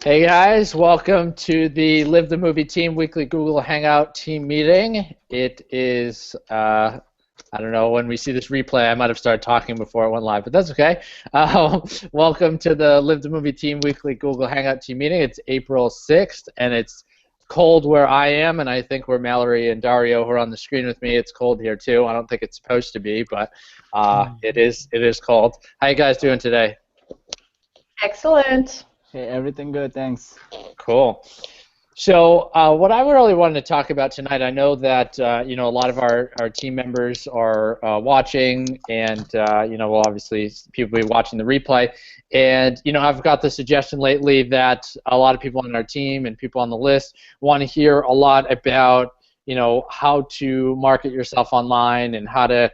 Hey guys, welcome to the Live the Movie Team weekly Google Hangout team meeting. It is, I don't know, when we see this replay, I might have started talking before it went live, but that's okay. Welcome to the Live the Movie Team weekly Google Hangout team meeting. It's April 6th, and it's cold where I am, and I think where Mallory and Dario, who are on the screen with me, it's cold here too. I don't think it's supposed to be, but it is cold. How you guys doing today? Excellent. Hey, everything good, thanks. Cool. So what I really wanted to talk about tonight, I know that a lot of our team members are watching, and well, obviously people will be watching the replay. And I've got the suggestion lately that a lot of people on our team and people on the list want to hear a lot about how to market yourself online and how to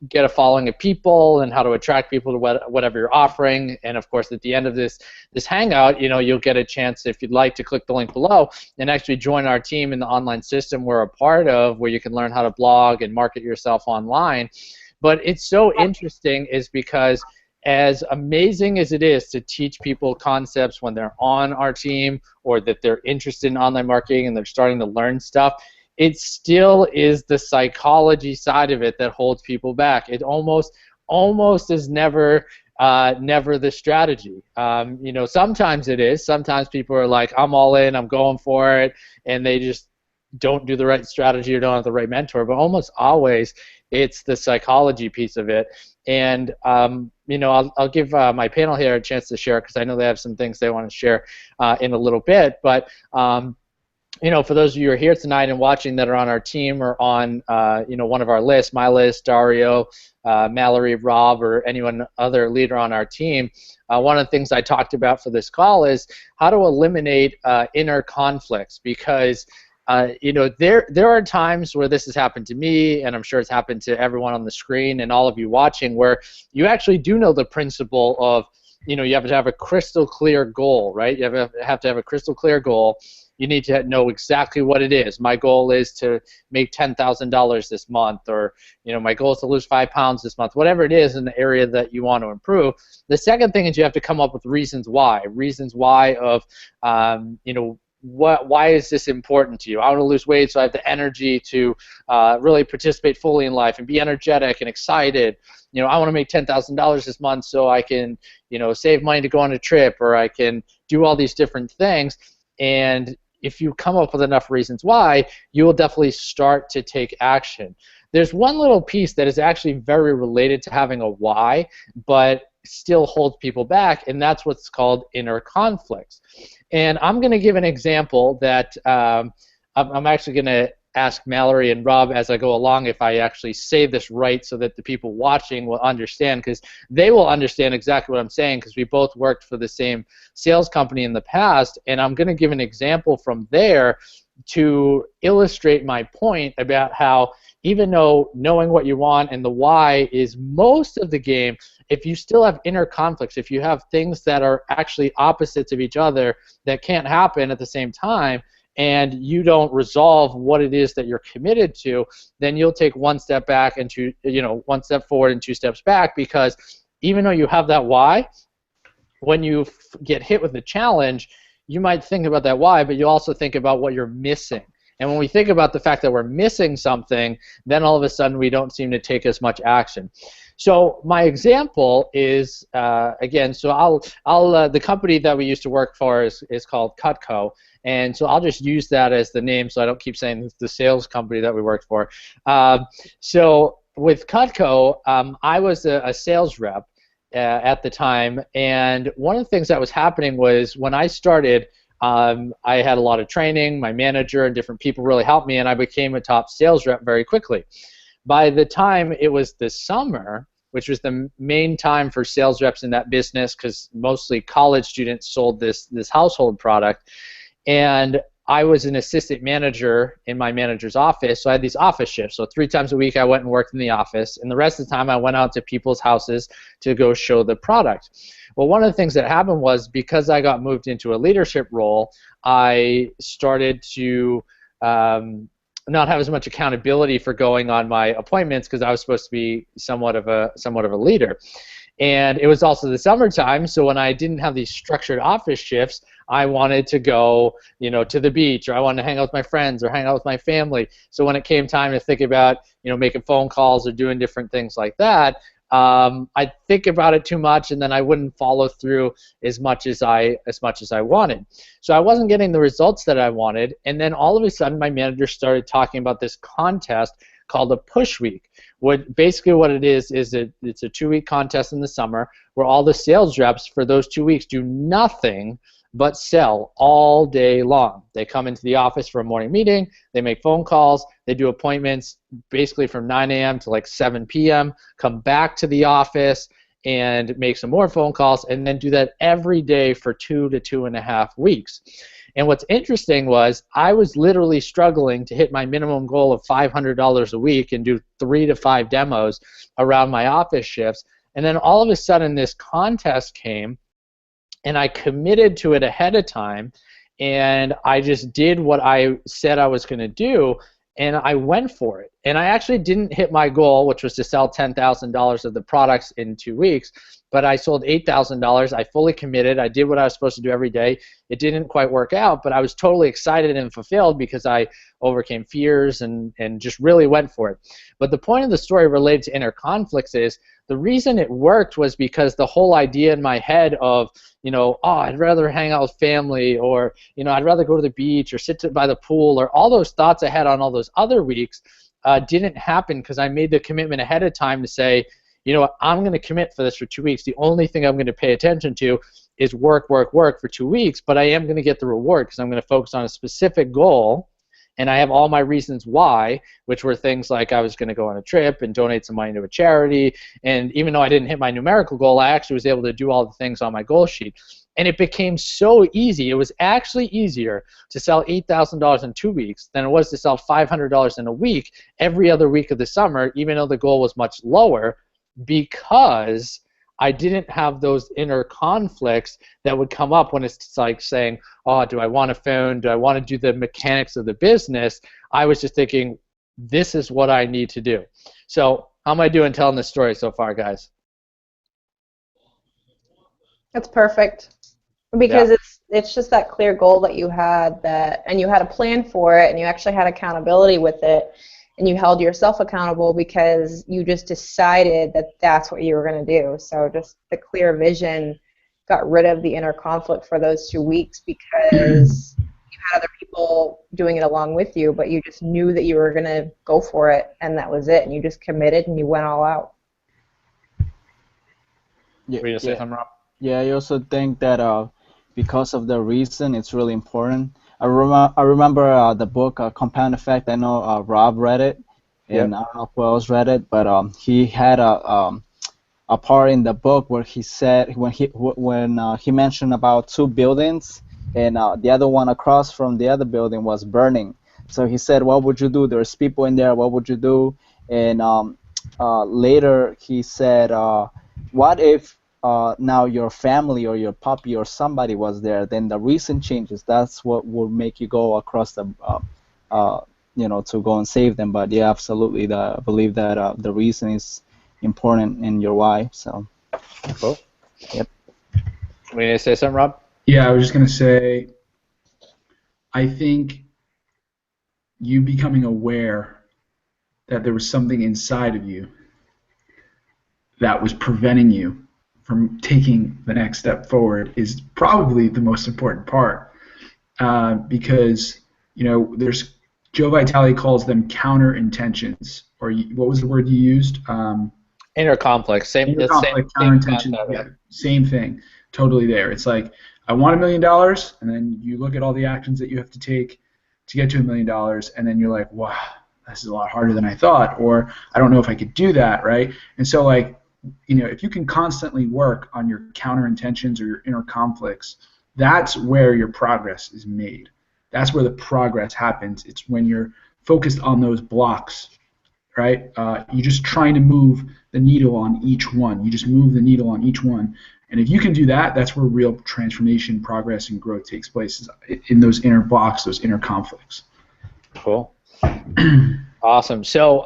get a following of people and how to attract people to whatever you're offering. And of course, at the end of this hangout, you'll get a chance, if you'd like, to click the link below and actually join our team in the online system we're a part of, where you can learn how to blog and market yourself online. But it's so interesting is because as amazing as it is to teach people concepts when they're on our team or that they're interested in online marketing and they're starting to learn stuff, it still is the psychology side of it that holds people back. It almost is never the strategy. Sometimes it is. Sometimes people are like, I'm all in, I'm going for it, and they just don't do the right strategy or don't have the right mentor. But almost always, it's the psychology piece of it. And I'll give my panel here a chance to share because I know they have some things they want to share in a little bit. But for those of you who are here tonight and watching that are on our team or on, one of our lists, my list, Dario, Mallory, Rob, or anyone other leader on our team, one of the things I talked about for this call is how to eliminate inner conflicts, because there are times where this has happened to me, and I'm sure it's happened to everyone on the screen and all of you watching, where you actually do know the principle of, you have to have a crystal clear goal, right? You have to have a crystal clear goal. You need to know exactly what it is. My goal is to make $10,000 this month, or my goal is to lose 5 pounds this month. Whatever it is in the area that you want to improve. The second thing is you have to come up with reasons why. Reasons why of why is this important to you? I want to lose weight, so I have the energy to really participate fully in life and be energetic and excited. I want to make $10,000 this month so I can save money to go on a trip, or I can do all these different things. And if you come up with enough reasons why, you will definitely start to take action. There's one little piece that is actually very related to having a why, but still holds people back, and that's what's called inner conflicts. And I'm going to give an example that I'm actually going to ask Mallory and Rob as I go along if I actually say this right, so that the people watching will understand, because they will understand exactly what I'm saying, because we both worked for the same sales company in the past. And I'm going to give an example from there to illustrate my point about how, even though knowing what you want and the why is most of the game, if you still have inner conflicts, if you have things that are actually opposites of each other that can't happen at the same time, and you don't resolve what it is that you're committed to, then you'll take one step back and one step forward and 2 steps back, because even though you have that why, when you get hit with the challenge, you might think about that why, but you also think about what you're missing. And when we think about the fact that we're missing something, then all of a sudden we don't seem to take as much action. So my example is, again, so the company that we used to work for is called Cutco. And so I'll just use that as the name, so I don't keep saying it's the sales company that we worked for. So with Cutco, I was a sales rep at the time, and one of the things that was happening was when I started, I had a lot of training. My manager and different people really helped me, and I became a top sales rep very quickly. By the time it was the summer, which was the main time for sales reps in that business, because mostly college students sold this household product, and I was an assistant manager in my manager's office, so I had these office shifts. So 3 times a week I went and worked in the office, and the rest of the time I went out to people's houses to go show the product. Well, one of the things that happened was, because I got moved into a leadership role, I started to not have as much accountability for going on my appointments, because I was supposed to be somewhat of a leader. And it was also the summertime, so when I didn't have these structured office shifts, I wanted to go, to the beach, or I wanted to hang out with my friends or hang out with my family. So when it came time to think about, making phone calls or doing different things like that, I'd think about it too much, and then I wouldn't follow through as much as I wanted. So I wasn't getting the results that I wanted, and then all of a sudden my manager started talking about this contest called a push week. Basically what it is it's a 2-week contest in the summer where all the sales reps for those 2 weeks do nothing but sell all day long. They come into the office for a morning meeting, they make phone calls, they do appointments basically from 9 a.m. to like 7 p.m., come back to the office and make some more phone calls, and then do that every day for 2 to 2.5 weeks. And what's interesting was I was literally struggling to hit my minimum goal of $500 a week and do 3 to 5 demos around my office shifts. And then all of a sudden this contest came, and I committed to it ahead of time, and I just did what I said I was going to do, and I went for it. And I actually didn't hit my goal, which was to sell $10,000 of the products in 2 weeks, but I sold $8,000. I fully committed. I did what I was supposed to do every day. It didn't quite work out, but I was totally excited and fulfilled because I overcame fears and just really went for it. But the point of the story related to inner conflicts is the reason it worked was because the whole idea in my head of, I'd rather hang out with family, or, I'd rather go to the beach or sit by the pool, or all those thoughts I had on all those other weeks didn't happen because I made the commitment ahead of time to say, I'm going to commit for this for 2 weeks. The only thing I'm going to pay attention to is work, work, work for 2 weeks, but I am going to get the reward because I'm going to focus on a specific goal, and I have all my reasons why, which were things like I was going to go on a trip and donate some money to a charity, and even though I didn't hit my numerical goal, I actually was able to do all the things on my goal sheet. And it became so easy. It was actually easier to sell $8,000 in 2 weeks than it was to sell $500 in a week every other week of the summer, even though the goal was much lower, because I didn't have those inner conflicts that would come up when it's like saying, oh, do I want a phone? Do I want to do the mechanics of the business? I was just thinking, this is what I need to do. So how am I doing telling this story so far, guys? That's perfect. Because it's just that clear goal that you had, and you had a plan for it, and you actually had accountability with it, and you held yourself accountable because you just decided that that's what you were going to do. So just the clear vision got rid of the inner conflict for those 2 weeks because you had other people doing it along with you, but you just knew that you were going to go for it, and that was it, and you just committed and you went all out. Yeah, were you going to say something, Rob? Yeah, I also think that because of the reason, it's really important. I remember the book Compound Effect. I know Rob read it, and I don't know who else read it, but he had a part in the book where he said when he mentioned about 2 buildings, and the other one across from the other building was burning. So he said, "What would you do? There's people in there. What would you do?" And later he said, "What if?" Now your family or your puppy or somebody was there, then the reason changes. That's what will make you go across the, to go and save them. But yeah, absolutely, I believe that the reason is important in your why. So. Cool. Yep. Were you gonna say something, Rob? Yeah, I was just gonna say, I think you becoming aware that there was something inside of you that was preventing you from taking the next step forward is probably the most important part, because there's Joe Vitale calls them counter intentions, or what was the word you used? Inner conflict. Inner conflict, counter intention. Yeah, same thing. Totally there. It's like I want $1 million, and then you look at all the actions that you have to take to get to $1 million, and then you're like, wow, this is a lot harder than I thought, or I don't know if I could do that, right? And so if you can constantly work on your counter intentions or your inner conflicts, that's where your progress is made. That's where the progress happens. It's when you're focused on those blocks, right? You're just trying to move the needle on each one. You just move the needle on each one. And if you can do that, that's where real transformation, progress, and growth takes place, is in those inner blocks, those inner conflicts. Cool. Awesome. So,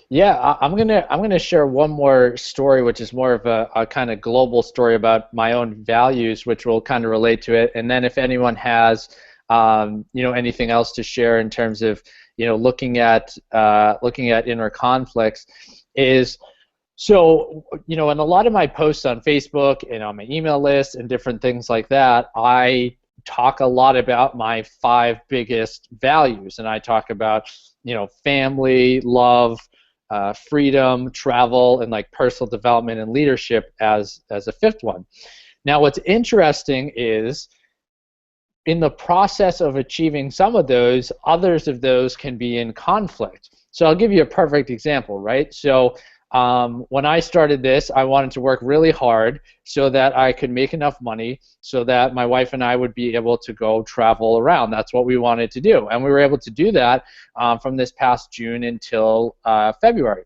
yeah, I'm gonna share one more story, which is more of a kind of global story about my own values, which will kind of relate to it. And then if anyone has, anything else to share in terms of, looking at inner conflicts, is so, in a lot of my posts on Facebook and on my email list and different things like that, I talk a lot about my 5 biggest values, and I talk about, family, love, freedom, travel, and like personal development and leadership as a 5th one. Now, what's interesting is in the process of achieving some of those, others of those can be in conflict. So I'll give you a perfect example, right? So when I started this, I wanted to work really hard so that I could make enough money so that my wife and I would be able to go travel around. That's what we wanted to do. And we were able to do that from this past June until February.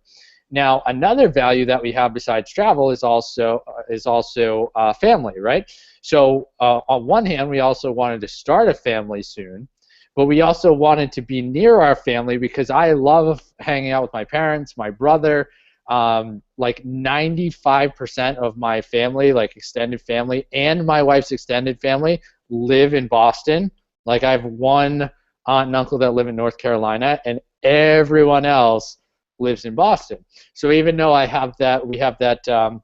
Now, another value that we have besides travel is also family, right? So on one hand, we also wanted to start a family soon, but we also wanted to be near our family because I love hanging out with my parents, my brother. Like 95% of my family, like extended family, and my wife's extended family live in Boston. Like I have one aunt and uncle that live in North Carolina, and everyone else lives in Boston. So even though we have that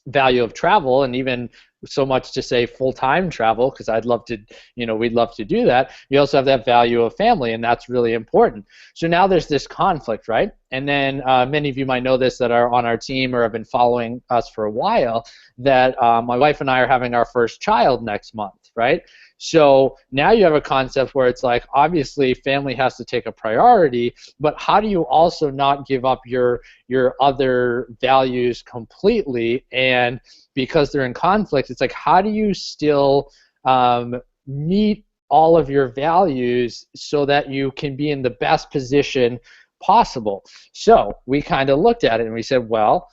value of travel, and even so much to say full-time travel, because I'd love to, we'd love to do that. We also have that value of family, and that's really important. So now there's this conflict, right? And then many of you might know this that are on our team or have been following us for a while, that my wife and I are having our first child next month, right? So now you have a concept where it's like, obviously family has to take a priority, but how do you also not give up your other values completely? And because they're in conflict, it's like, how do you still meet all of your values so that you can be in the best position possible? So we kind of looked at it and we said, well,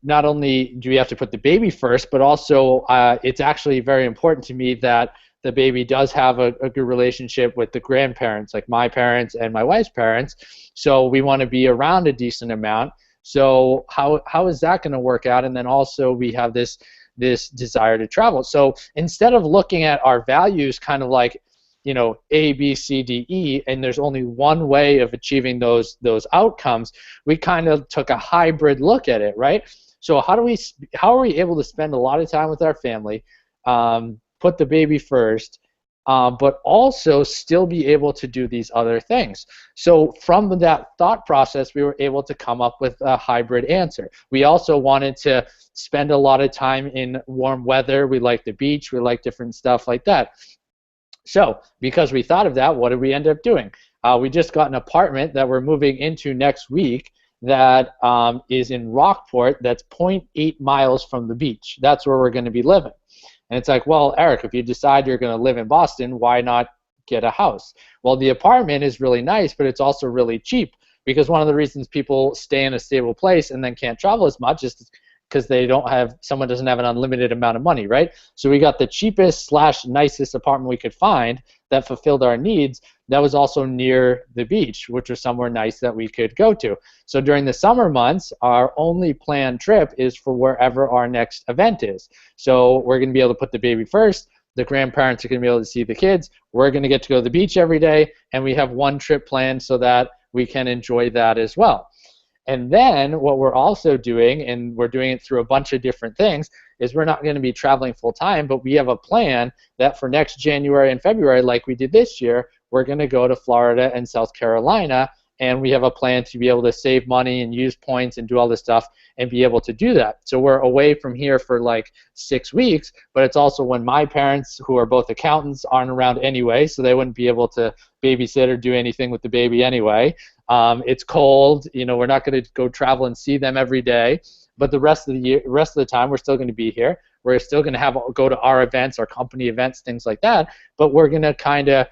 not only do we have to put the baby first, but also it's actually very important to me that the baby does have a good relationship with the grandparents, like my parents and my wife's parents. So we want to be around a decent amount. So how is that going to work out? And then also we have this desire to travel. So instead of looking at our values kind of like, A, B, C, D, E, and there's only one way of achieving those outcomes, we kind of took a hybrid look at it, right? So how are we able to spend a lot of time with our family, put the baby first, but also still be able to do these other things? So from that thought process, we were able to come up with a hybrid answer. We also wanted to spend a lot of time in warm weather. We like the beach. We like different stuff like that. So because we thought of that, what did we end up doing? We just got an apartment that we're moving into next week that is in Rockport, that's 0.8 miles from the beach. That's where we're going to be living. And it's like, well, Eric, if you decide you're going to live in Boston, why not get a house? Well, the apartment is really nice, but it's also really cheap, because one of the reasons people stay in a stable place and then can't travel as much is because someone doesn't have an unlimited amount of money, right? So we got the cheapest / nicest apartment we could find that fulfilled our needs. That was also near the beach, which was somewhere nice that we could go to. So during the summer months, our only planned trip is for wherever our next event is. So we're going to be able to put the baby first. The grandparents are going to be able to see the kids. We're going to get to go to the beach every day, and we have one trip planned so that we can enjoy that as well. And then what we're also doing, and we're doing it through a bunch of different things, is we're not going to be traveling full time, but we have a plan that for next January and February, like we did this year, we're going to go to Florida and South Carolina, and we have a plan to be able to save money and use points and do all this stuff and be able to do that. So we're away from here for like 6 weeks, but it's also when my parents, who are both accountants, aren't around anyway, so they wouldn't be able to babysit or do anything with the baby anyway. It's cold, we're not going to go travel and see them every day, but the rest of the time we're still going to be here. We're still going to go to our events, our company events, things like that, but we're going to kind of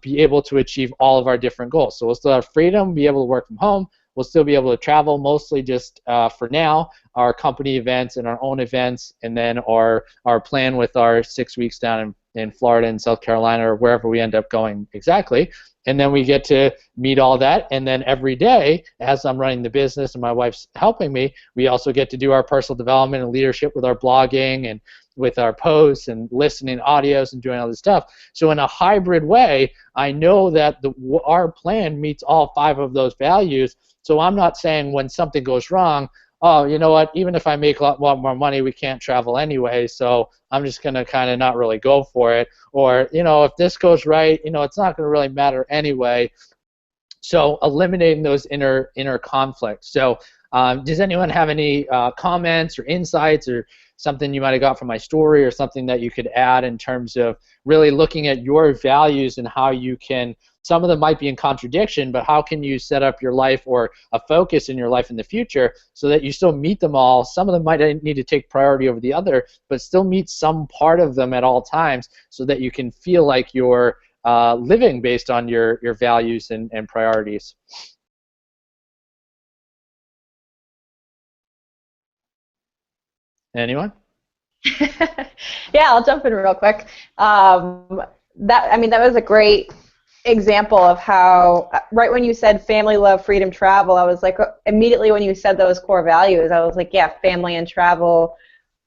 be able to achieve all of our different goals. So we'll still have freedom, be able to work from home. We'll still be able to travel, mostly just for now, our company events and our own events, and then our plan with our 6 weeks down in Florida and South Carolina or wherever we end up going exactly. And then we get to meet all that. And then every day, as I'm running the business and my wife's helping me, we also get to do our personal development and leadership with our blogging and with our posts and listening audios and doing all this stuff. So in a hybrid way, I know that our plan meets all 5 of those values. So I'm not saying when something goes wrong, oh, you know what, even if I make a lot more money, we can't travel anyway, so I'm just going to kind of not really go for it. Or, if this goes right, it's not going to really matter anyway. So eliminating those inner conflicts. So does anyone have any comments or insights or something you might have got from my story or something that you could add in terms of really looking at your values and how you can, some of them might be in contradiction, but how can you set up your life or a focus in your life in the future so that you still meet them all? Some of them might need to take priority over the other, but still meet some part of them at all times so that you can feel like you're living based on your values and priorities. Anyone? Yeah, I'll jump in real quick. That was a great example of how, right when you said family, love, freedom, travel, I was like, immediately when you said those core values, I was like, yeah, family and travel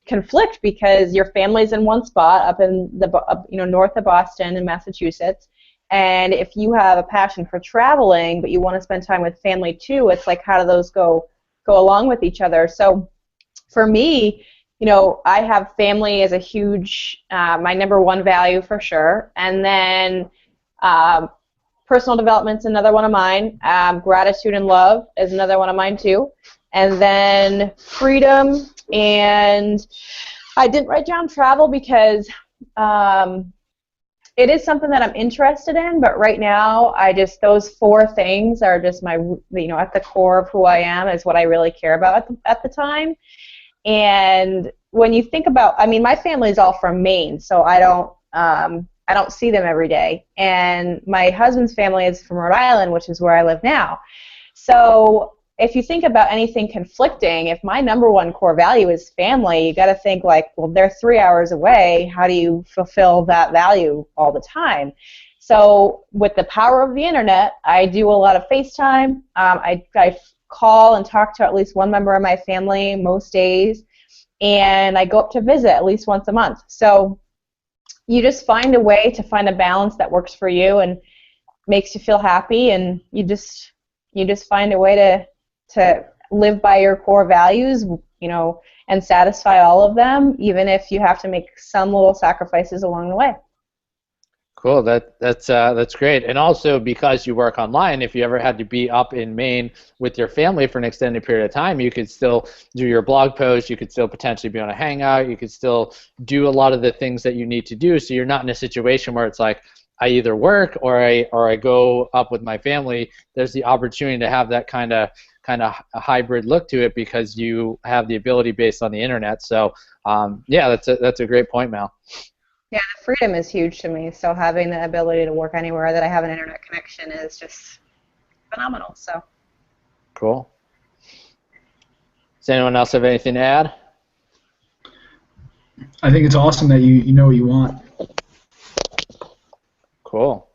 conflict because your family's in one spot up in the north of Boston in Massachusetts, and if you have a passion for traveling but you want to spend time with family too, it's like, how do those go along with each other? So for me, I have family as a huge, my number one value for sure, and then personal development's another one of mine. Gratitude and love is another one of mine too. And then freedom, and I didn't write down travel because it is something that I'm interested in, but right now those 4 things are just my, at the core of who I am, is what I really care about at the time. And when you think about, my family is all from Maine, so I don't see them every day. And my husband's family is from Rhode Island, which is where I live now. So if you think about anything conflicting, if my number one core value is family, you got to think like, well, they're 3 hours away. How do you fulfill that value all the time? So with the power of the internet, I do a lot of FaceTime. I call and talk to at least one member of my family most days, and I go up to visit at least once a month. So you just find a way to find a balance that works for you and makes you feel happy, and you just find a way to live by your core values, and satisfy all of them, even if you have to make some little sacrifices along the way. Cool. That's great. And also, because you work online, if you ever had to be up in Maine with your family for an extended period of time, you could still do your blog post. You could still potentially be on a Hangout. You could still do a lot of the things that you need to do. So you're not in a situation where it's like, I either work or I go up with my family. There's the opportunity to have that kind of a hybrid look to it because you have the ability based on the internet. So yeah, that's a great point, Mal. Yeah, the freedom is huge to me. So having the ability to work anywhere that I have an internet connection is just phenomenal. So cool. Does anyone else have anything to add? I think it's awesome that you know what you want. Cool.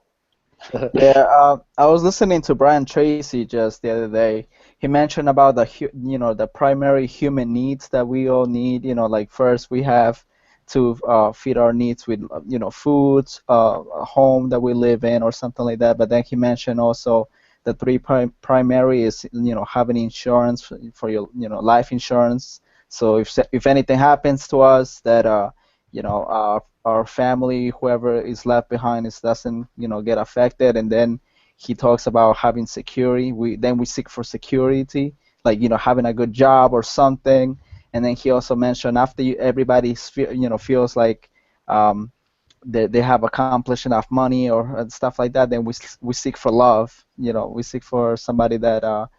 Yeah, I was listening to Brian Tracy just the other day. He mentioned about the primary human needs that we all need. Like first we have to feed our needs with food, a home that we live in or something like that. But then he mentioned also the 3 primary is having insurance for your life insurance. So if anything happens to us, that our family, whoever is left behind, doesn't get affected. And then he talks about having security. We seek for security, like having a good job or something. And then he also mentioned after everybody feels like they have accomplished enough money or stuff like that, then we seek for love. We seek for somebody that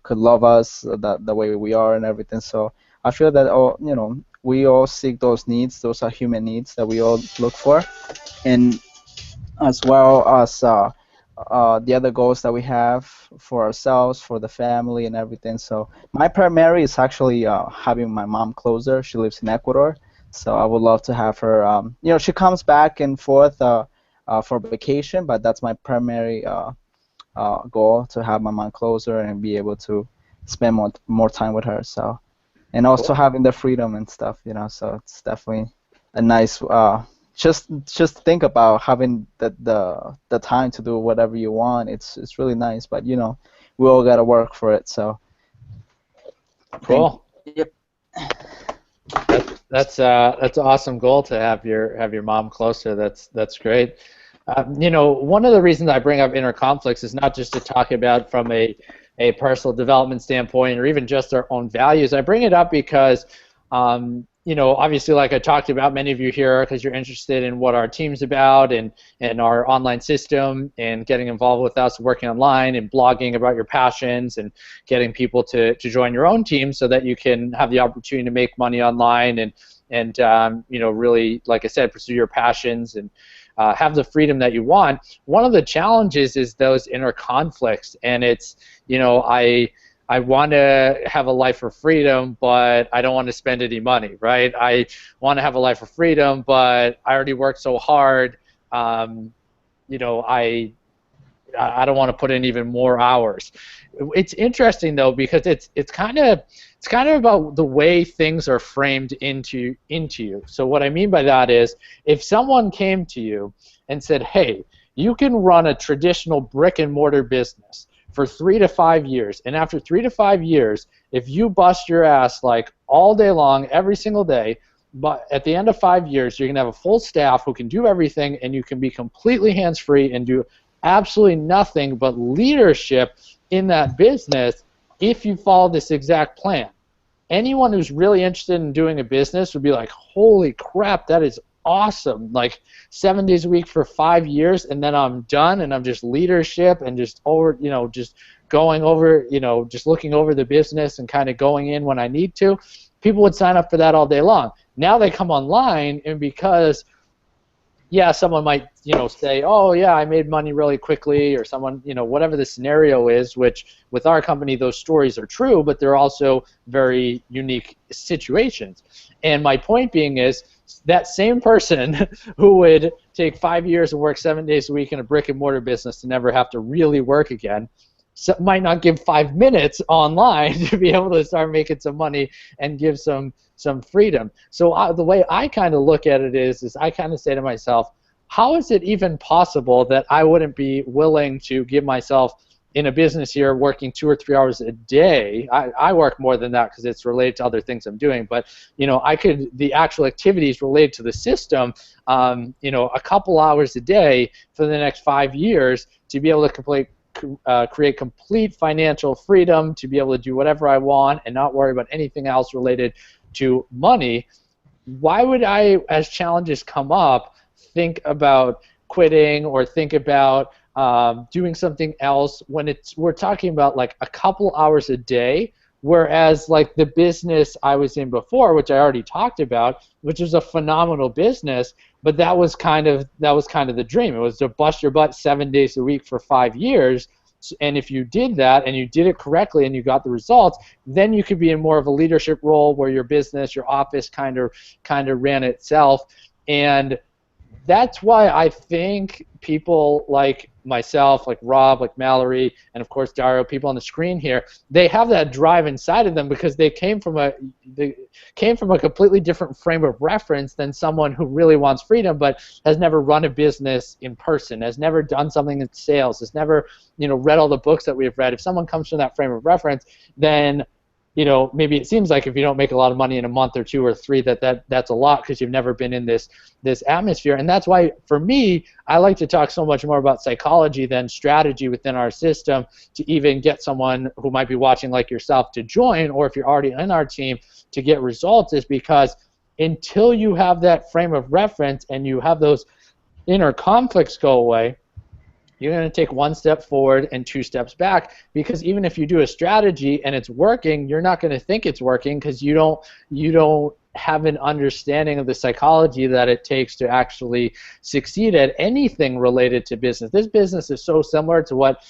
could love us the way we are and everything. So I feel that we all seek those needs. Those are human needs that we all look for, and as well as the other goals that we have for ourselves, for the family, and everything. So my primary is actually having my mom closer. She lives in Ecuador, So I would love to have her. She comes back and forth for vacation, but that's my primary goal, to have my mom closer and be able to spend more time with her. So, and also Cool. having the freedom and stuff. So it's definitely a nice. Just think about having the time to do whatever you want. It's really nice, but we all gotta work for it. So. Cool. Yep. That's an awesome goal to have your mom closer. That's great. One of the reasons I bring up inner conflicts is not just to talk about from a personal development standpoint or even just our own values. I bring it up because obviously, like I talked about, many of you here because you're interested in what our team's about and our online system and getting involved with us, working online and blogging about your passions and getting people to join your own team so that you can have the opportunity to make money online and really, like I said, pursue your passions and have the freedom that you want. One of the challenges is those inner conflicts, and it's, I want to have a life of freedom, but I don't want to spend any money, right? I want to have a life of freedom, but I already worked so hard. I don't want to put in even more hours. It's interesting though because it's kind of about the way things are framed into you. So what I mean by that is if someone came to you and said, "Hey, you can run a traditional brick and mortar business for 3 to 5 years, and after 3 to 5 years, if you bust your ass like all day long, every single day, but at the end of 5 years, you're gonna have a full staff who can do everything, and you can be completely hands-free and do absolutely nothing but leadership in that business if you follow this exact plan." Anyone who's really interested in doing a business would be like, "Holy crap, that is awesome. Like 7 days a week for 5 years and then I'm done and I'm just leadership and just just going over, just looking over the business and kind of going in when I need to." People would sign up for that all day long. Now they come online, and because someone might, say, "Oh, yeah, I made money really quickly," or someone, whatever the scenario is, which with our company, those stories are true, but they're also very unique situations. And my point being is that same person who would take 5 years and work 7 days a week in a brick and mortar business to never have to really work again might not give 5 minutes online to be able to start making some money and give some freedom. So the way I kind of look at it is I kind of say to myself, how is it even possible that I wouldn't be willing to give myself in a business here working 2 or 3 hours a day? I work more than that because it's related to other things I'm doing, but the actual activities related to the system, a couple hours a day for the next 5 years to be able to create complete financial freedom, to be able to do whatever I want and not worry about anything else related to money. Why would I, as challenges come up, think about quitting or think about doing something else when we're talking about like a couple hours a day, whereas like the business I was in before, which I already talked about, which was a phenomenal business, but that was kind of the dream. It was to bust your butt 7 days a week for 5 years. And if you did that and you did it correctly and you got the results, then you could be in more of a leadership role where your business, your office kind of ran itself. And that's why I think people like myself, like Rob, like Mallory, and of course Dario, people on the screen here, they have that drive inside of them because they came from a completely different frame of reference than someone who really wants freedom but has never run a business in person, has never done something in sales, has never read all the books that we've read. If someone comes from that frame of reference, then maybe it seems like if you don't make a lot of money in a month or 2 or 3, that's a lot because you've never been in this atmosphere. And that's why, for me, I like to talk so much more about psychology than strategy within our system to even get someone who might be watching like yourself to join, or if you're already in our team, to get results, is because until you have that frame of reference and you have those inner conflicts go away, you're going to take 1 step forward and 2 steps back, because even if you do a strategy and it's working, you're not going to think it's working because you don't have an understanding of the psychology that it takes to actually succeed at anything related to business. This business is so similar to what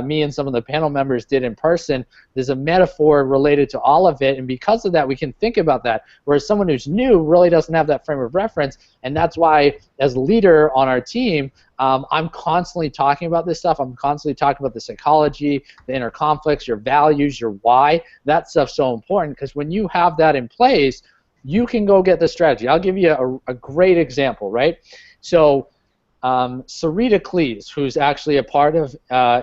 me and some of the panel members did in person. There's a metaphor related to all of it, and because of that, we can think about that, whereas someone who's new really doesn't have that frame of reference, and that's why, as a leader on our team, I'm constantly talking about this stuff. I'm constantly talking about the psychology, the inner conflicts, your values, your why. That stuff's so important, because when you have that in place, you can go get the strategy. I'll give you a great example, right? So Sarita Cleese, who's actually a part of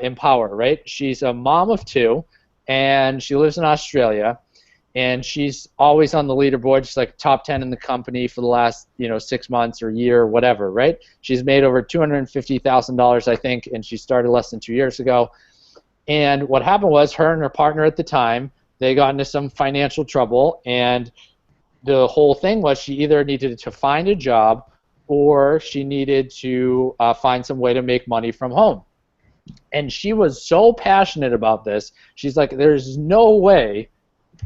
Empower, right? She's a mom of 2, and she lives in Australia, and she's always on the leaderboard. She's like top 10 in the company for the last 6 months or year or whatever, right? She's made over $250,000, I think, and she started less than 2 years ago. And what happened was, her and her partner at the time, they got into some financial trouble, and the whole thing was she either needed to find a job or she needed to find some way to make money from home. And she was so passionate about this. She's like, there's no way,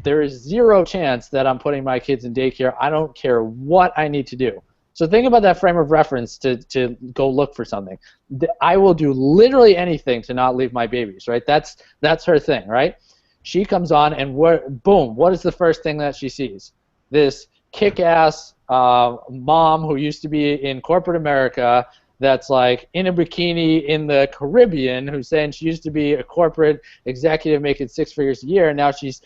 there is zero chance that I'm putting my kids in daycare. I don't care what I need to do. So think about that frame of reference to go look for something. I will do literally anything to not leave my babies, right? That's her thing, right? She comes on, and boom, what is the first thing that she sees? This kick-ass mom who used to be in corporate America that's like in a bikini in the Caribbean, who's saying she used to be a corporate executive making 6 figures a year, and now she's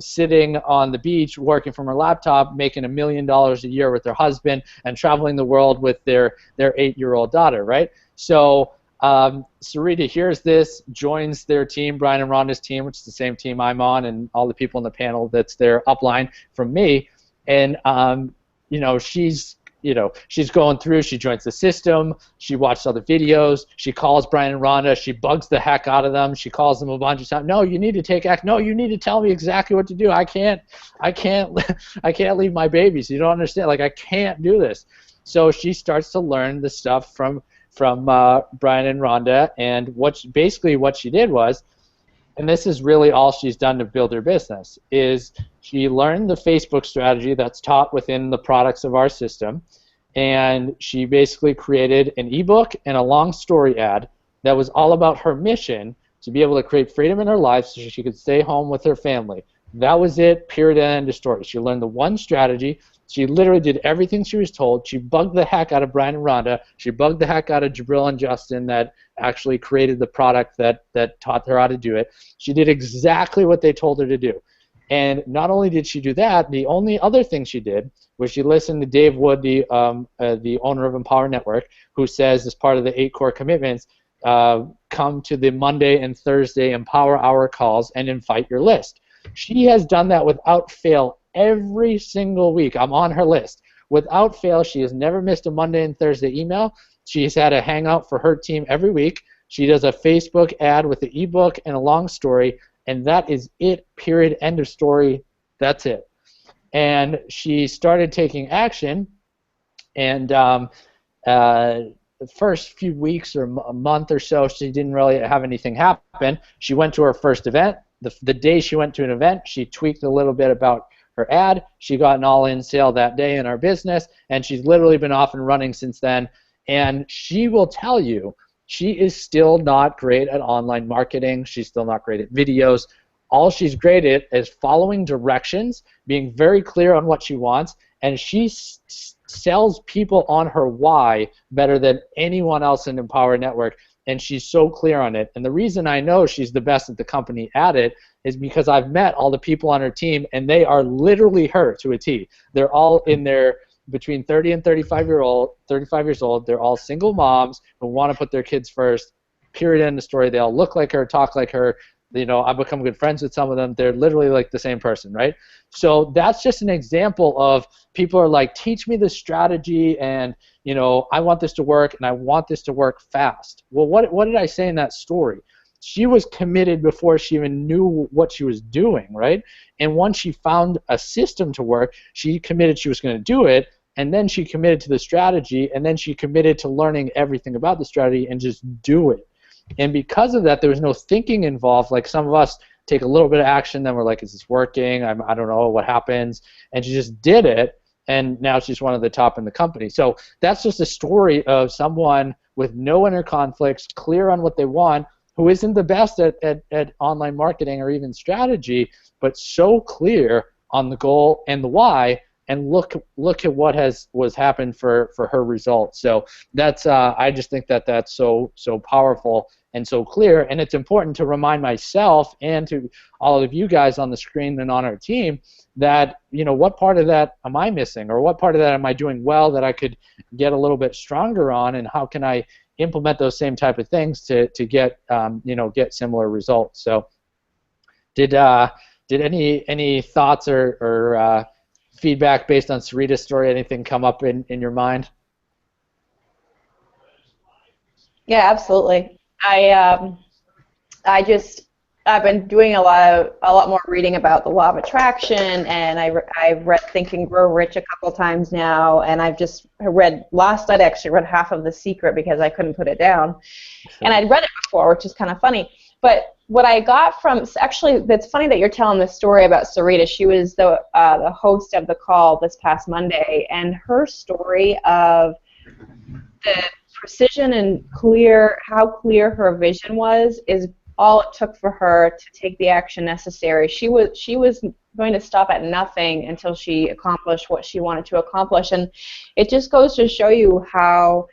sitting on the beach working from her laptop making $1 million a year with her husband and traveling the world with their 8-year-old daughter, right? So Sarita hears this, joins their team, Brian and Rhonda's team, which is the same team I'm on, and all the people in the panel that's their upline from me. And she's going through. She joins the system. She watches all the videos. She calls Brian and Rhonda. She bugs the heck out of them. She calls them a bunch of times. No, you need to take action. No, you need to tell me exactly what to do. I can't leave my babies. You don't understand. Like, I can't do this. So she starts to learn the stuff from Brian and Rhonda. And what she did was, and this is really all she's done to build her business, is she learned the Facebook strategy that's taught within the products of our system, and she basically created an ebook and a long story ad that was all about her mission to be able to create freedom in her life so she could stay home with her family. That was it, period, end of story. She learned the one strategy. She literally did everything she was told. She bugged the heck out of Brian and Rhonda. She bugged the heck out of Jabril and Justin that actually created the product that taught her how to do it. She did exactly what they told her to do. And not only did she do that, the only other thing she did was she listened to Dave Wood, the owner of Empower Network, who says, as part of the 8 core commitments, come to the Monday and Thursday Empower Hour calls and invite your list. She has done that without fail every single week. I'm on her list. Without fail, she has never missed a Monday and Thursday email. She's had a hangout for her team every week. She does a Facebook ad with the ebook and a long story, and that is it, period, end of story. That's it. And she started taking action, and the first few weeks or a month or so, she didn't really have anything happen. She went to her first event. The day she went to an event, she tweaked a little bit about her ad. She got an all-in sale that day in our business, and she's literally been off and running since then. And she will tell you she is still not great at online marketing. She's still not great at videos. All she's great at is following directions, being very clear on what she wants, and she sells people on her why better than anyone else in Empower Network. And she's so clear on it. And the reason I know she's the best at the company at it is because I've met all the people on her team, and they are literally her to a T. They're all in their between 30 and 35 years old. They're all single moms who want to put their kids first. Period. End of story. They all look like her, talk like her. I've become good friends with some of them. They're literally like the same person, right? So that's just an example of people are like, teach me the strategy, and I want this to work, and I want this to work fast. Well, what did I say in that story? She was committed before she even knew what she was doing, right? And once she found a system to work, she committed she was going to do it, and then she committed to the strategy, and then she committed to learning everything about the strategy and just do it. And because of that, there was no thinking involved like some of us take a little bit of action, then we're like, is this working? I don't know what happens. And she just did it, and now she's one of the top in the company. So that's just a story of someone with no inner conflicts, clear on what they want, who isn't the best at online marketing or even strategy, but so clear on the goal and the why, and look at what was happened for her results. So that's I just think that's so powerful and so clear, and it's important to remind myself and to all of you guys on the screen and on our team that, you know, what part of that am I missing, or what part of that am I doing well that I could get a little bit stronger on, and how can I implement those same type of things to get get similar results. So did any thoughts or feedback based on Sarita's story, anything come up in your mind? Yeah, absolutely. I've been doing a lot more reading about the law of attraction, and I've read Think and Grow Rich a couple times now, and I've just read, last night I actually read half of The Secret because I couldn't put it down. And I'd read it before, which is kind of funny. But what I got from, actually, that's funny that you're telling this story about Sarita. She was the host of the call this past Monday, and her story of the precision and how clear her vision was is all it took for her to take the action necessary. She was going to stop at nothing until she accomplished what she wanted to accomplish, and it just goes to show you how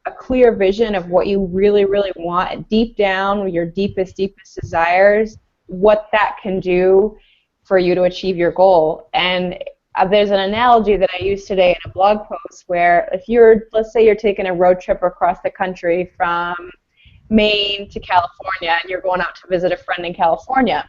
a clear vision of what you really, really want deep down, your deepest desires, what that can do for you to achieve your goal. And there's an analogy that I used today in a blog post where let's say you're taking a road trip across the country from Maine to California, and you're going out to visit a friend in California,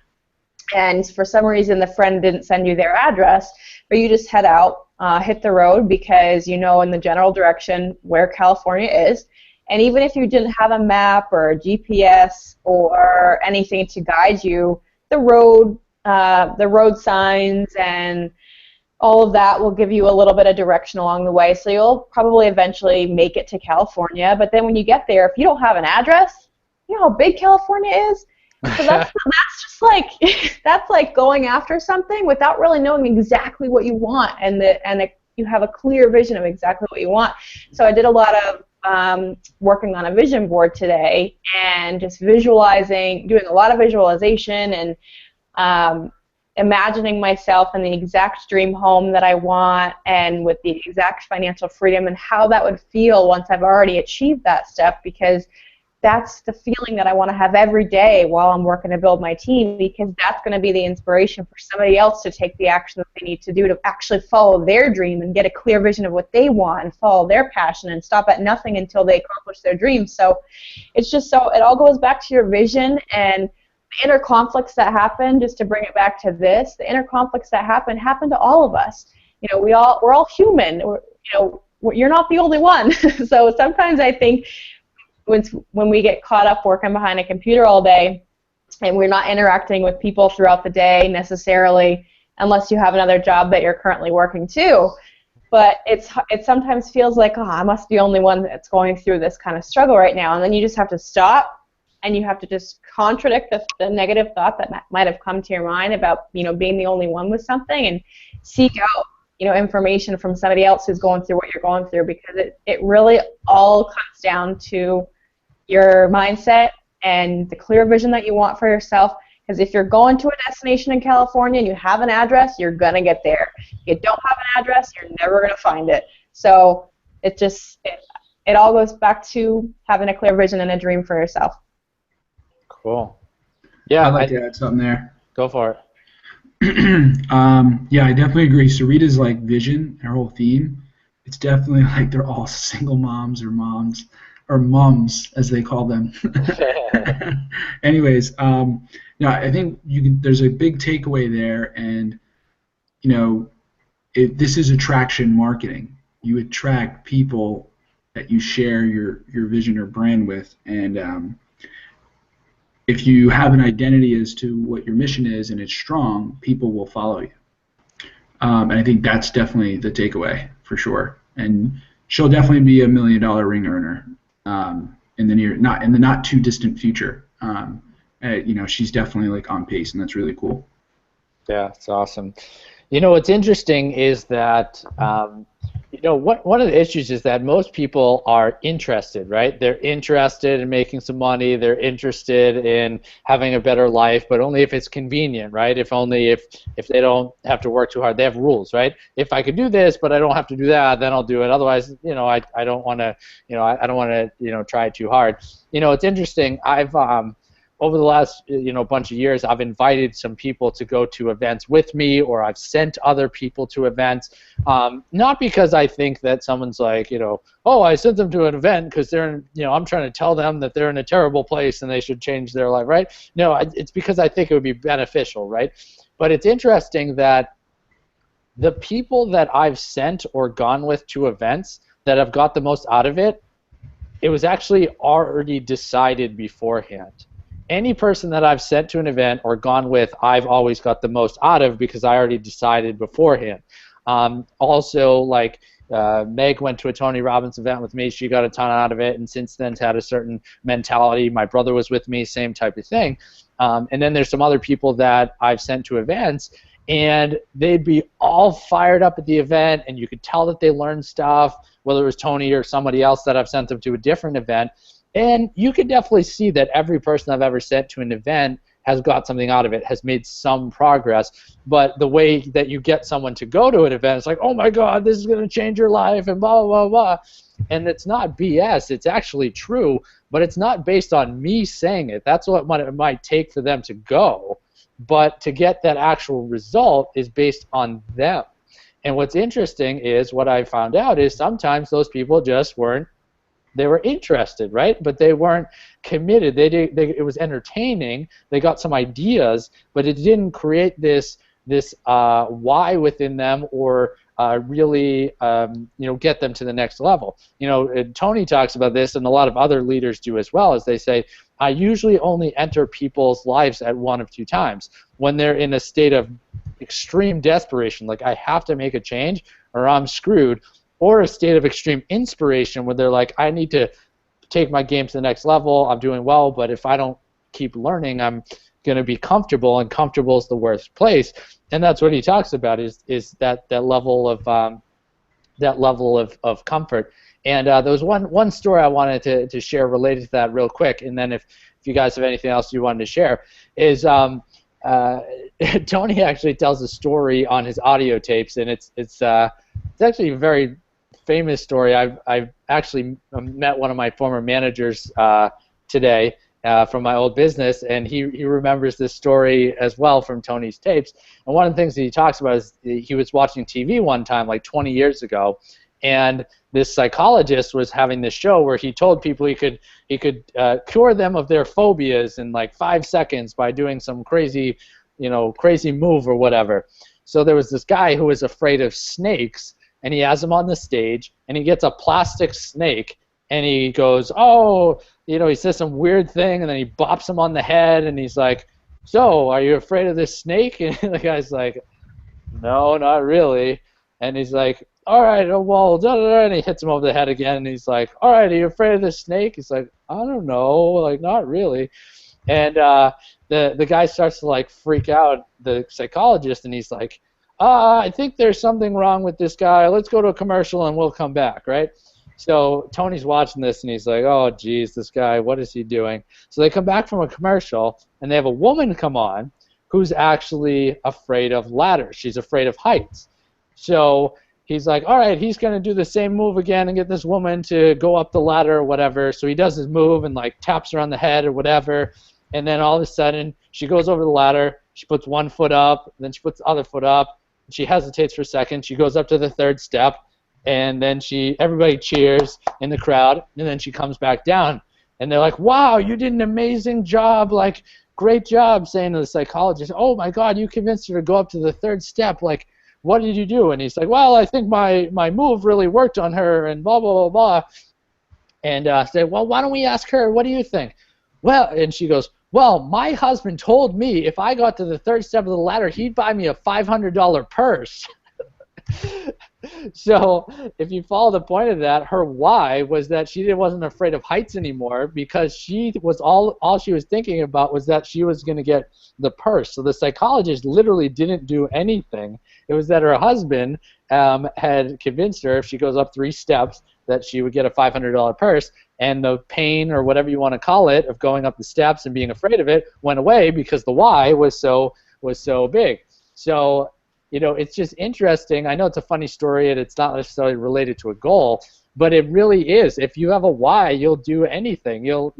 and for some reason the friend didn't send you their address, but you just head out, hit the road because you know in the general direction where California is. And even if you didn't have a map or a GPS or anything to guide you, the road signs and all of that will give you a little bit of direction along the way. So you'll probably eventually make it to California. But then when you get there, if you don't have an address, you know how big California is? So that's just like that's like going after something without really knowing exactly what you want, and you have a clear vision of exactly what you want. So I did a lot of working on a vision board today, and just visualizing, doing a lot of visualization, and imagining myself in the exact dream home that I want, and with the exact financial freedom, and how that would feel once I've already achieved that step, because that's the feeling that I want to have every day while I'm working to build my team, because that's going to be the inspiration for somebody else to take the action that they need to do to actually follow their dream and get a clear vision of what they want and follow their passion and stop at nothing until they accomplish their dreams. So it's just it all goes back to your vision, and the inner conflicts that happen, just to bring it back to this, the inner conflicts that happen to all of us. You know, we're all human. You're not the only one. So sometimes I think when we get caught up working behind a computer all day and we're not interacting with people throughout the day necessarily, unless you have another job that you're currently working too, but it sometimes feels like, I must be the only one that's going through this kind of struggle right now. And then you just have to stop, and you have to just contradict the negative thought that might have come to your mind about being the only one with something, and seek out information from somebody else who's going through what you're going through, because it really all comes down to your mindset and the clear vision that you want for yourself. Because if you're going to a destination in California and you have an address, you're going to get there. If you don't have an address, you're never going to find it. So it all goes back to having a clear vision and a dream for yourself. Cool. Yeah, I'd like to add something there. Go for it. Yeah, I definitely agree. Sarita's like vision, her whole theme, it's definitely like they're all single moms or moms, or mums as they call them. Anyways, I think there's a big takeaway there, and this is attraction marketing. You attract people that you share your vision or brand with, and if you have an identity as to what your mission is and it's strong, people will follow you. And I think that's definitely the takeaway for sure. And she'll definitely be a $1 million ring earner in the not too distant future. And she's definitely like on pace, and that's really cool. Yeah, it's awesome. What's interesting is that one of the issues is that most people are interested, right? They're interested in making some money. They're interested in having a better life, but only if it's convenient, right? If they don't have to work too hard. They have rules, right? If I could do this, but I don't have to do that, then I'll do it. Otherwise, I don't want to, I don't want to, try too hard. It's interesting. I've over the last bunch of years, I've invited some people to go to events with me, or I've sent other people to events. Not because I think that someone's like, oh, I sent them to an event because they're, I'm trying to tell them that they're in a terrible place and they should change their life, right? No, it's because I think it would be beneficial, right? But it's interesting that the people that I've sent or gone with to events that have got the most out of it, it was actually already decided beforehand. Any person that I've sent to an event or gone with, I've always got the most out of because I already decided beforehand. Also, like Meg went to a Tony Robbins event with me. She got a ton out of it, and since then has had a certain mentality. My brother was with me, same type of thing. And then there's some other people that I've sent to events, and they'd be all fired up at the event, and you could tell that they learned stuff, whether it was Tony or somebody else that I've sent them to a different event. And you can definitely see that every person I've ever sent to an event has got something out of it, has made some progress. But the way that you get someone to go to an event, it's like, oh my God, this is going to change your life, and blah, blah, blah. And it's not BS. It's actually true, but it's not based on me saying it. That's what it might take for them to go. But to get that actual result is based on them. And what's interesting is what I found out is sometimes those people just weren't. They were interested, right? But they weren't committed. It was entertaining. They got some ideas, but it didn't create this why within them or really get them to the next level. Tony talks about this, and a lot of other leaders do as well. As they say, I usually only enter people's lives at one of two times: when they're in a state of extreme desperation, like I have to make a change or I'm screwed, or a state of extreme inspiration where they're like, I need to take my game to the next level. I'm doing well, but if I don't keep learning, I'm going to be comfortable, and comfortable is the worst place. And that's what he talks about is that level of comfort. And there was one story I wanted to share related to that real quick, and then if you guys have anything else you wanted to share, is Tony actually tells a story on his audio tapes, and it's actually a very famous story. I've actually met one of my former managers today from my old business, and he remembers this story as well from Tony's tapes. And one of the things that he talks about is he was watching TV one time like 20 years ago, and this psychologist was having this show where he told people he could cure them of their phobias in like 5 seconds by doing some crazy move or whatever. So there was this guy who was afraid of snakes, and he has him on the stage, and he gets a plastic snake, and he goes, oh, he says some weird thing, and then he bops him on the head, and he's like, so, are you afraid of this snake? And the guy's like, no, not really. And he's like, all right, well, da, da, da, and he hits him over the head again, and he's like, all right, are you afraid of this snake? He's like, I don't know, like, not really. And the guy starts to like freak out, the psychologist, and he's like, I think there's something wrong with this guy. Let's go to a commercial and we'll come back, right? So Tony's watching this and he's like, oh, geez, this guy, what is he doing? So they come back from a commercial and they have a woman come on who's actually afraid of ladders. She's afraid of heights. So he's like, all right, he's going to do the same move again and get this woman to go up the ladder or whatever. So he does his move and like taps her on the head or whatever. And then all of a sudden she goes over the ladder. She puts one foot up, then she puts the other foot up. She hesitates for a second. She goes up to the third step, and then everybody cheers in the crowd, and then she comes back down. And they're like, wow, you did an amazing job, like, great job, saying to the psychologist, oh my God, you convinced her to go up to the third step, like, what did you do? And he's like, well, I think my move really worked on her, and blah, blah, blah, blah. And say, well, why don't we ask her, what do you think? Well, and she goes, well, my husband told me if I got to the third step of the ladder, he'd buy me a $500 purse. So if you follow the point of that, her why was that she wasn't afraid of heights anymore because she was all she was thinking about was that she was going to get the purse. So the psychologist literally didn't do anything. It was that her husband had convinced her if she goes up 3 steps that she would get a $500 purse, and the pain or whatever you want to call it of going up the steps and being afraid of it went away because the why was so big. So it's just interesting. I know it's a funny story and it's not necessarily related to a goal, but it really is. If you have a why, you'll do anything. You'll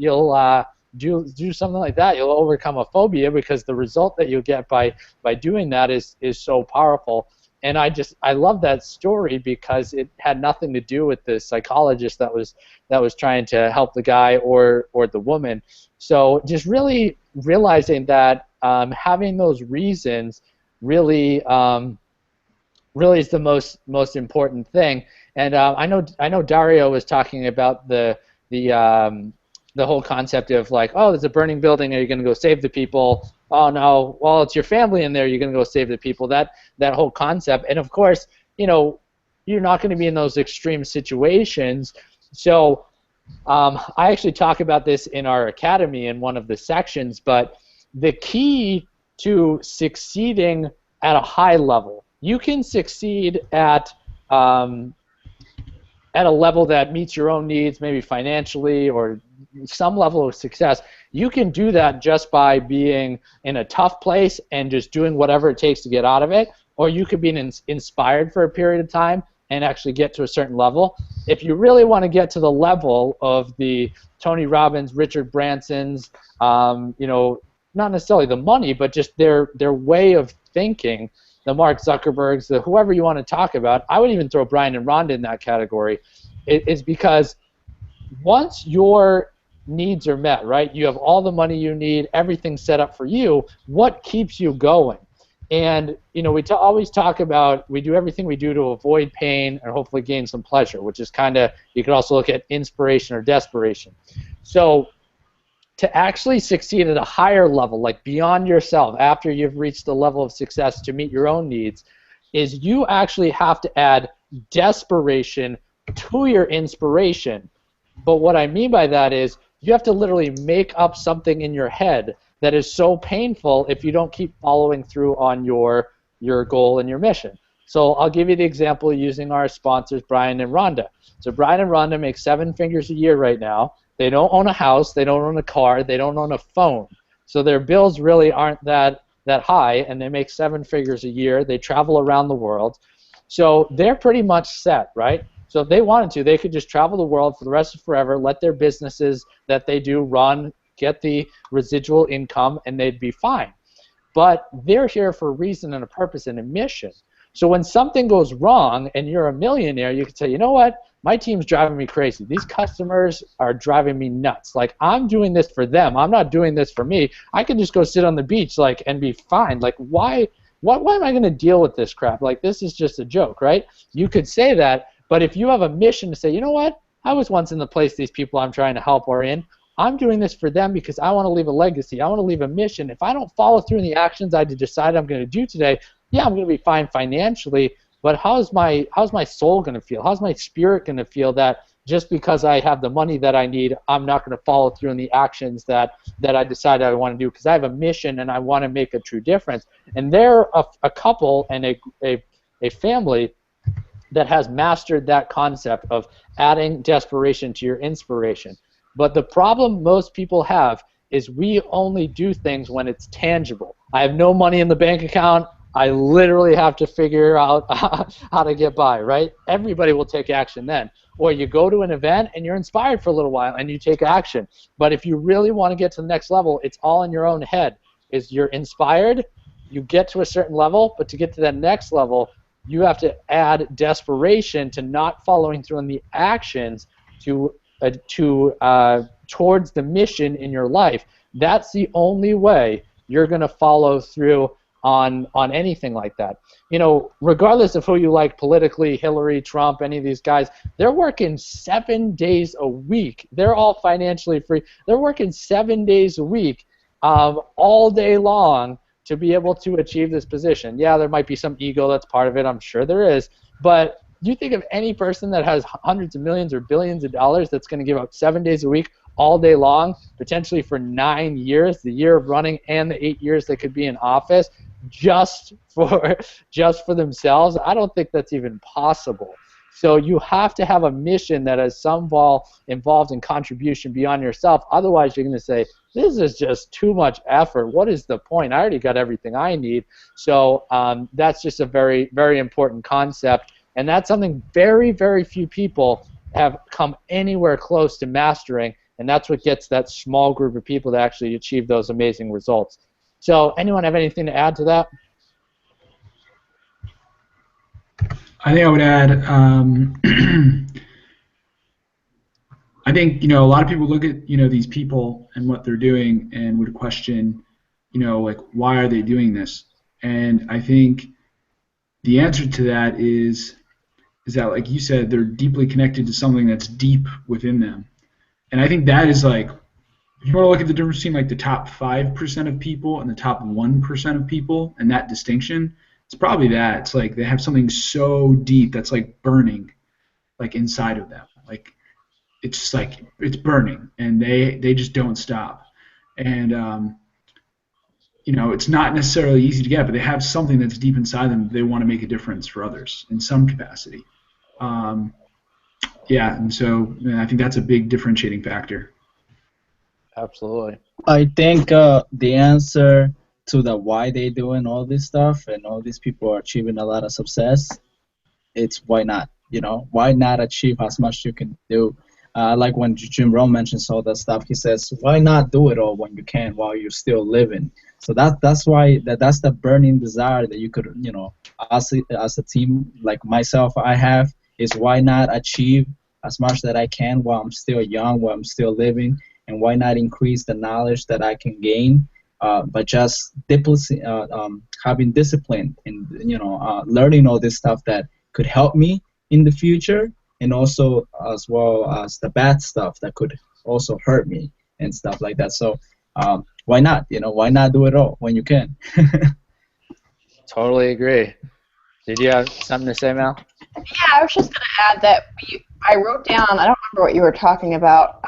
do something like that. You'll overcome a phobia because the result that you'll get by doing that is so powerful. And I love that story because it had nothing to do with the psychologist that was trying to help the guy or the woman. So just really realizing that having those reasons really is the most important thing. And I know Dario was talking about the whole concept of like, oh, there's a burning building, are you going to go save the people? Oh no, well, it's your family in there, you're going to go save the people. That whole concept. And of course, you're not going to be in those extreme situations. So I actually talk about this in our academy in one of the sections, but the key to succeeding at a high level, you can succeed at a level that meets your own needs, maybe financially or some level of success. You can do that just by being in a tough place and just doing whatever it takes to get out of it, or you could be inspired for a period of time and actually get to a certain level. If you really want to get to the level of the Tony Robbins, Richard Branson's, not necessarily the money, but just their way of thinking, the Mark Zuckerbergs, the whoever you want to talk about, I would even throw Brian and Rhonda in that category, is because once your needs are met, right, you have all the money you need, everything set up for you, what keeps you going? And we always talk about we do everything we do to avoid pain and hopefully gain some pleasure, which is kind of, you could also look at inspiration or desperation. So to actually succeed at a higher level, like beyond yourself, after you've reached the level of success to meet your own needs, is you actually have to add desperation to your inspiration. But what I mean by that is you have to literally make up something in your head that is so painful if you don't keep following through on your goal and your mission. So I'll give you the example using our sponsors, Brian and Rhonda. So Brian and Rhonda make 7 figures a year right now. They don't own a house, they don't own a car, they don't own a phone. So their bills really aren't that high, and they make 7 figures a year. They travel around the world. So they're pretty much set, right? So if they wanted to, they could just travel the world for the rest of forever, let their businesses that they do run, get the residual income, and they'd be fine. But they're here for a reason and a purpose and a mission. So when something goes wrong and you're a millionaire, you can say, you know what? My team's driving me crazy. These customers are driving me nuts. Like, I'm doing this for them. I'm not doing this for me. I can just go sit on the beach and be fine. Like, why am I going to deal with this crap? Like, this is just a joke, right? You could say that, but if you have a mission to say, you know what? I was once in the place these people I'm trying to help are in. I'm doing this for them because I want to leave a legacy. I want to leave a mission. If I don't follow through in the actions I decide I'm going to do today, yeah, I'm going to be fine financially, but how's my soul going to feel? How's my spirit going to feel that just because I have the money that I need, I'm not going to follow through in the actions that I decide I want to do because I have a mission and I want to make a true difference. And they're a couple and a family that has mastered that concept of adding desperation to your inspiration. But the problem most people have is we only do things when it's tangible. I have no money in the bank account. I literally have to figure out how to get by, right? Everybody will take action then. Or you go to an event and you're inspired for a little while and you take action. But if you really want to get to the next level, it's all in your own head. Is you're inspired, you get to a certain level, but to get to that next level, you have to add desperation to not following through on the actions towards the mission in your life. That's the only way you're going to follow through on anything like that. Regardless of who you like politically, Hillary, Trump, any of these guys, they're working 7 days a week. They're all financially free. They're working 7 days a week, all day long to be able to achieve this position. Yeah, there might be some ego that's part of it. I'm sure there is. But you think of any person that has hundreds of millions or billions of dollars that's going to give up 7 days a week, all day long, potentially for 9 years, the year of running and the 8 years they could be in office, just for themselves? I don't think that's even possible. So you have to have a mission that has some involved in contribution beyond yourself. Otherwise, you're going to say, this is just too much effort. What is the point? I already got everything I need. So that's just a very, very important concept. And that's something very, very few people have come anywhere close to mastering. And that's what gets that small group of people to actually achieve those amazing results. So anyone have anything to add to that? I think I would add, I think, a lot of people look at, these people and what they're doing and would question, like, why are they doing this? And I think the answer to that is that, like you said, they're deeply connected to something that's deep within them. And I think that is like, if you want to look at the difference between like the top 5% of people and the top 1% of people and that distinction, it's probably that. It's like they have something so deep that's like burning, like inside of them. Like it's just like it's burning, and they just don't stop. And it's not necessarily easy to get, but they have something that's deep inside them that they want to make a difference for others in some capacity. And so I think that's a big differentiating factor. Absolutely. I think the answer to the why they doing all this stuff and all these people are achieving a lot of success, it's why not? Why not achieve as much you can do? Like when Jim Rohn mentions all that stuff, he says, why not do it all when you can while you're still living? So that's why that's the burning desire that you could, as a team like myself, I have, is why not achieve as much that I can while I'm still young, while I'm still living, and why not increase the knowledge that I can gain, but just having discipline and learning all this stuff that could help me in the future, and also as well as the bad stuff that could also hurt me and stuff like that. So why not? Why not do it all when you can? Totally agree. Did you have something to say, Mel? Yeah, I was just going to add that I wrote down, I don't remember what you were talking about,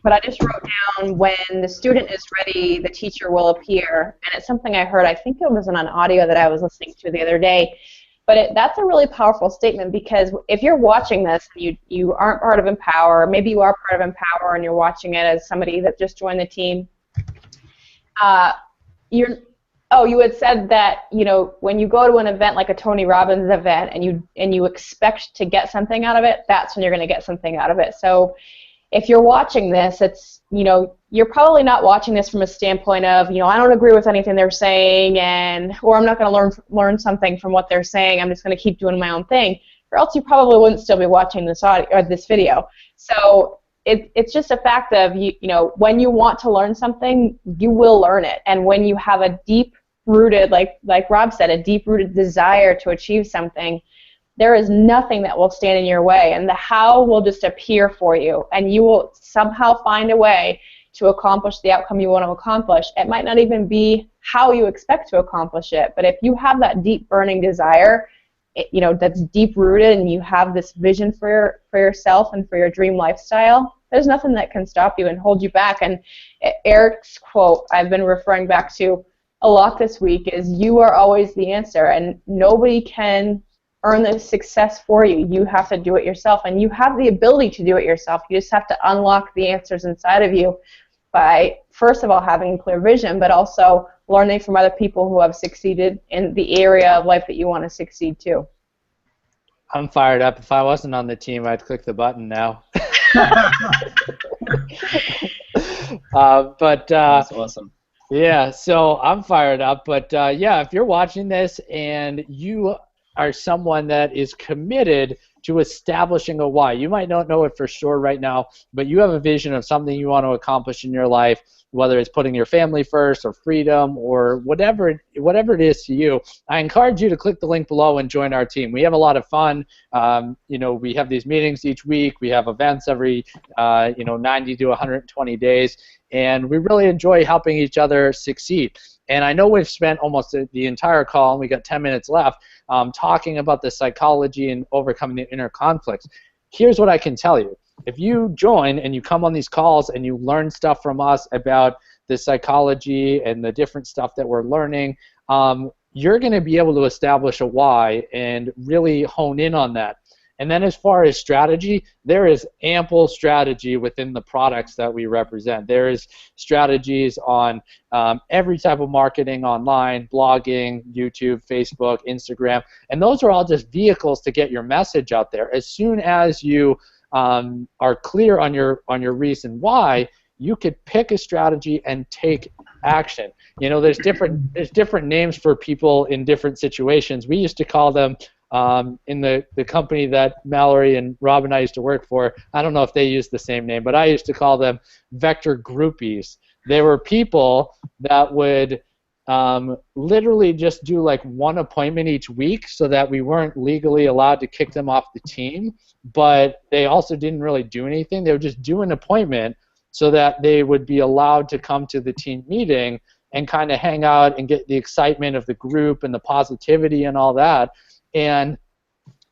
but I just wrote down, when the student is ready, the teacher will appear. And it's something I heard, I think it was on an audio that I was listening to the other day. But that's a really powerful statement, because if you're watching this, you aren't part of Empower, maybe you are part of Empower and you're watching it as somebody that just joined the team, you had said that, when you go to an event like a Tony Robbins event and you expect to get something out of it, that's when you're going to get something out of it. So if you're watching this, it's, you're probably not watching this from a standpoint of, I don't agree with anything they're saying, or I'm not going to learn something from what they're saying, I'm just going to keep doing my own thing, or else you probably wouldn't still be watching this audio or this video. So it's just a fact of, when you want to learn something, you will learn it. And when you have a deep-rooted, like Rob said, a deep-rooted desire to achieve something, there is nothing that will stand in your way, and the how will just appear for you, and you will somehow find a way to accomplish the outcome you want to accomplish. It might not even be how you expect to accomplish it, but if you have that deep burning desire, that's deep rooted, and you have this vision for yourself and for your dream lifestyle, there's nothing that can stop you and hold you back. And Eric's quote I've been referring back to a lot this week is, you are always the answer, and nobody can earn the success for you. You have to do it yourself, and you have the ability to do it yourself. You just have to unlock the answers inside of you by, first of all, having clear vision, but also learning from other people who have succeeded in the area of life that you want to succeed too. I'm fired up. If I wasn't on the team, I'd click the button now. That's awesome. Yeah, so I'm fired up. But yeah, if you're watching this and you are someone that is committed to establishing a why, you might not know it for sure right now, but you have a vision of something you want to accomplish in your life, whether it's putting your family first or freedom or whatever it is to you, I encourage you to click the link below and join our team. We have a lot of fun. We have these meetings each week. We have events every 90 to 120 days, and we really enjoy helping each other succeed. And I know we've spent almost the entire call, and we got 10 minutes left, talking about the psychology and overcoming the inner conflicts. Here's what I can tell you. If you join and you come on these calls and you learn stuff from us about the psychology and the different stuff that we're learning, you're going to be able to establish a why and really hone in on that. And then as far as strategy, there is ample strategy within the products that we represent. There is strategies on every type of marketing online, blogging, YouTube, Facebook, Instagram, and those are all just vehicles to get your message out there. As soon as you are clear on your reason why, you could pick a strategy and take action. You know, there's different names for people in different situations. We used to call them in the company that Mallory and Rob and I used to work for. I don't know if they used the same name, but I used to call them vector groupies. They were people that would literally just do like one appointment each week so that we weren't legally allowed to kick them off the team, but they also didn't really do anything. They would just do an appointment so that they would be allowed to come to the team meeting and kind of hang out and get the excitement of the group and the positivity and all that. And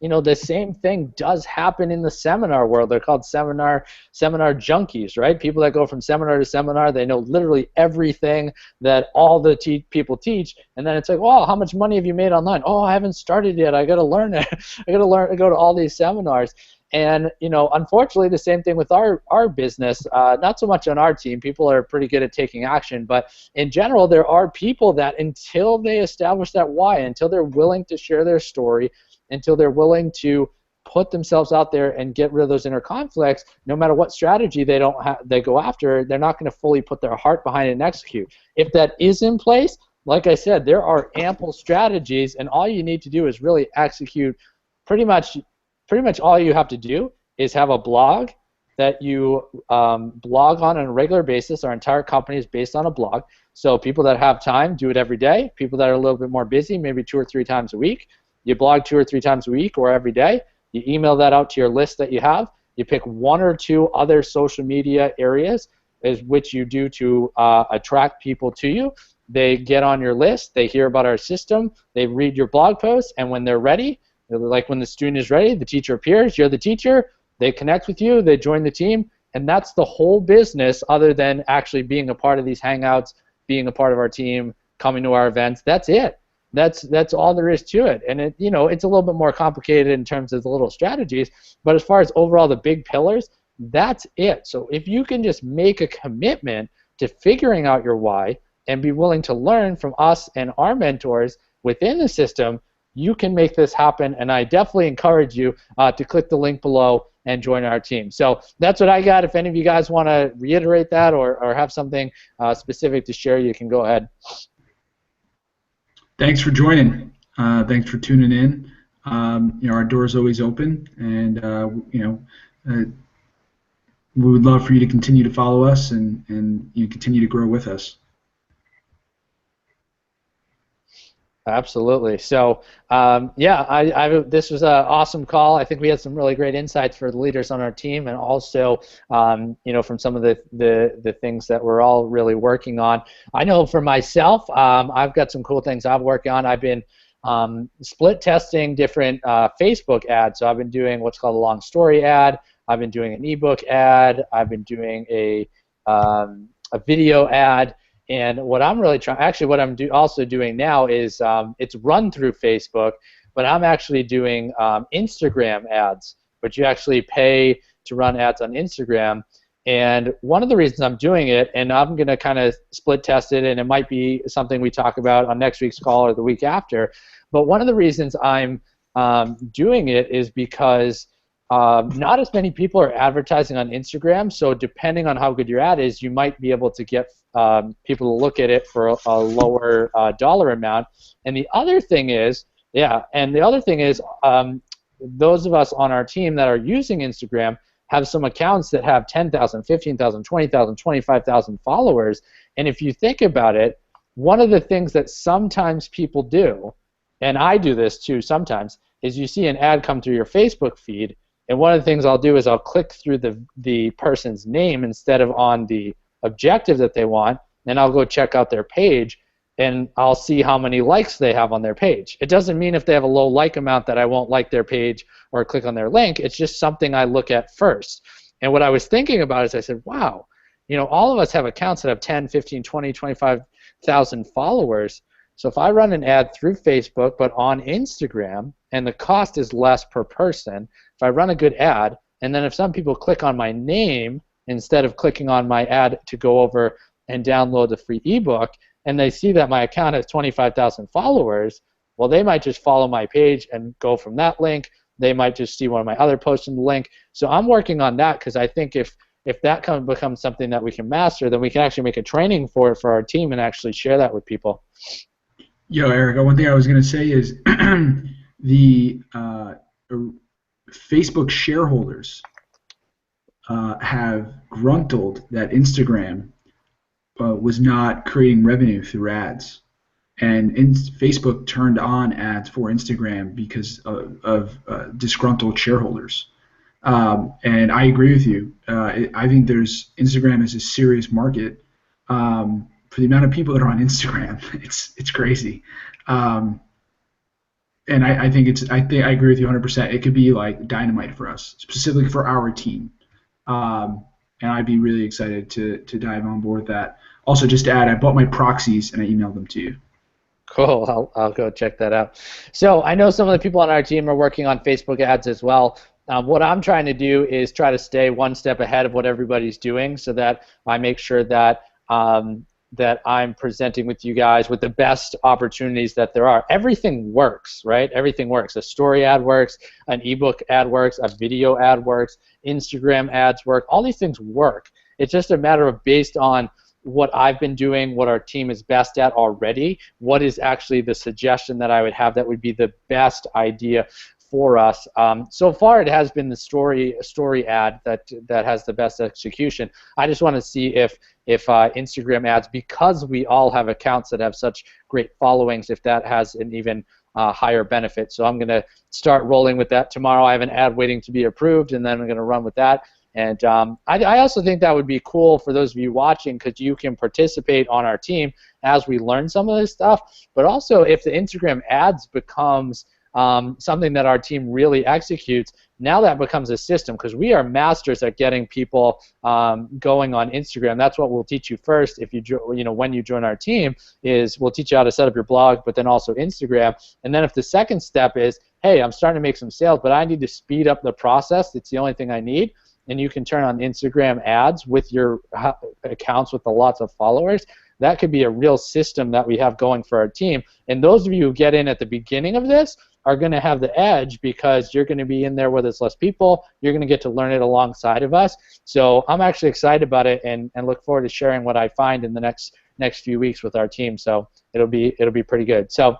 you know, the same thing does happen in the seminar world. They're called seminar junkies, right? People that go from seminar to seminar, they know literally everything that all the people teach, and then it's like, well, how much money have you made online? Oh, I haven't started yet. I got to learn it. I got to learn to go to all these seminars. And you know, unfortunately, the same thing with our business. Not so much on our team. People are pretty good at taking action, but in general, there are people that until they establish that why, until they're willing to share their story, until they're willing to put themselves out there and get rid of those inner conflicts, no matter what strategy they go after, they're not going to fully put their heart behind it and execute. If that is in place, like I said, there are ample strategies, and all you need to do is really execute. Pretty much all you have to do is have a blog that you blog on a regular basis. Our entire company is based on a blog. So people that have time do it every day. People that are a little bit more busy, maybe 2 or 3 times a week. You blog 2 or 3 times a week or every day. You email that out to your list that you have. You pick 1 or 2 other social media areas which you do to attract people to you. They get on your list. They hear about our system. They read your blog posts, and when they're ready, like when the student is ready, the teacher appears. You're the teacher. They connect with you. They join the team, and that's the whole business. Other than actually being a part of these hangouts, being a part of our team, coming to our events, that's it. That's all there is to it, and it's a little bit more complicated in terms of the little strategies, but as far as overall the big pillars, that's it. So if you can just make a commitment to figuring out your why and be willing to learn from us and our mentors within the system, you can make this happen, and I definitely encourage you to click the link below and join our team. So that's what I got. If any of you guys want to reiterate that or have something specific to share, you can go ahead. Thanks for joining. Thanks for tuning in. Our door's always open, and we would love for you to continue to follow us and continue to grow with us. Absolutely. So, this was an awesome call. I think we had some really great insights for the leaders on our team, and also, from some of the things that we're all really working on. I know for myself, I've got some cool things I'm working on. I've been split testing different Facebook ads. So I've been doing what's called a long story ad. I've been doing an ebook ad. I've been doing a video ad. And what I'm really what I'm also doing now is it's run through Facebook, but I'm actually doing Instagram ads, but you actually pay to run ads on Instagram. And one of the reasons I'm doing it, and I'm going to kind of split test it, and it might be something we talk about on next week's call or the week after, but one of the reasons I'm doing it is because not as many people are advertising on Instagram, so depending on how good your ad is, you might be able to get people to look at it for a lower dollar amount. And the other thing is, those of us on our team that are using Instagram have some accounts that have 10,000, 15,000, 20,000, 25,000 followers. And if you think about it, one of the things that sometimes people do, and I do this too sometimes, is you see an ad come through your Facebook feed, and one of the things I'll do is I'll click through the person's name instead of on the objective that they want, and I'll go check out their page. and I'll see how many likes they have on their page. It doesn't mean if they have a low like amount that I won't like their page or click on their link. It's just something I look at first. And what I was thinking about is I said, wow, all of us have accounts that have 10, 15, 20, 25,000 followers. So if I run an ad through Facebook but on Instagram, and the cost is less per person, if I run a good ad, and then if some people click on my name instead of clicking on my ad to go over and download the free ebook, and they see that my account has 25,000 followers, well, they might just follow my page and go from that link. They might just see one of my other posts in the link. So I'm working on that because I think if that becomes something that we can master, then we can actually make a training for it for our team and actually share that with people. Yo, Erica, one thing I was going to say is the Facebook shareholders have gruntled that Instagram was not creating revenue through ads. And Facebook turned on ads for Instagram because of disgruntled shareholders. And I agree with you. I think Instagram is a serious market for the amount of people that are on Instagram. It's crazy. And I think I agree with you 100%. It could be like dynamite for us, specifically for our team. And I'd be really excited to dive on board with that. Also, just to add, I bought my proxies and I emailed them to you. Cool. I'll go check that out. So I know some of the people on our team are working on Facebook ads as well. What I'm trying to do is try to stay one step ahead of what everybody's doing so that I make sure that that I'm presenting with you guys with the best opportunities that there are. Everything works, right? Everything works. A story ad works, an ebook ad works, a video ad works, Instagram ads work. All these things work. It's just a matter of based on what I've been doing, what our team is best at already, what is actually the suggestion that I would have that would be the best idea for us. So far, it has been the story ad that has the best execution. I just want to see if Instagram ads, because we all have accounts that have such great followings, if that has an even higher benefit. So I'm going to start rolling with that tomorrow. I have an ad waiting to be approved, and then I'm going to run with that. And I also think that would be cool for those of you watching because you can participate on our team as we learn some of this stuff. But also, if the Instagram ads becomes something that our team really executes, now that becomes a system because we are masters at getting people going on Instagram. That's what we'll teach you first. If when you join our team, is we'll teach you how to set up your blog, but then also Instagram. And then if the second step is, hey, I'm starting to make some sales, but I need to speed up the process. It's the only thing I need. And you can turn on Instagram ads with your accounts with the lots of followers. That could be a real system that we have going for our team. And those of you who get in at the beginning of this are going to have the edge because you're going to be in there where there's less people. You're going to get to learn it alongside of us. So I'm actually excited about it and look forward to sharing what I find in the next few weeks with our team. So it'll be pretty good. So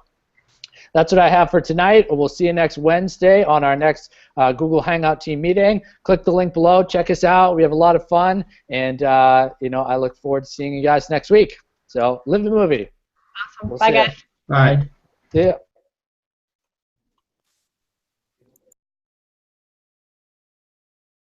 that's what I have for tonight. We'll see you next Wednesday on our next Google Hangout team meeting. Click the link below. Check us out. We have a lot of fun, and I look forward to seeing you guys next week. So live the movie. Awesome. Bye, guys. Bye. See ya.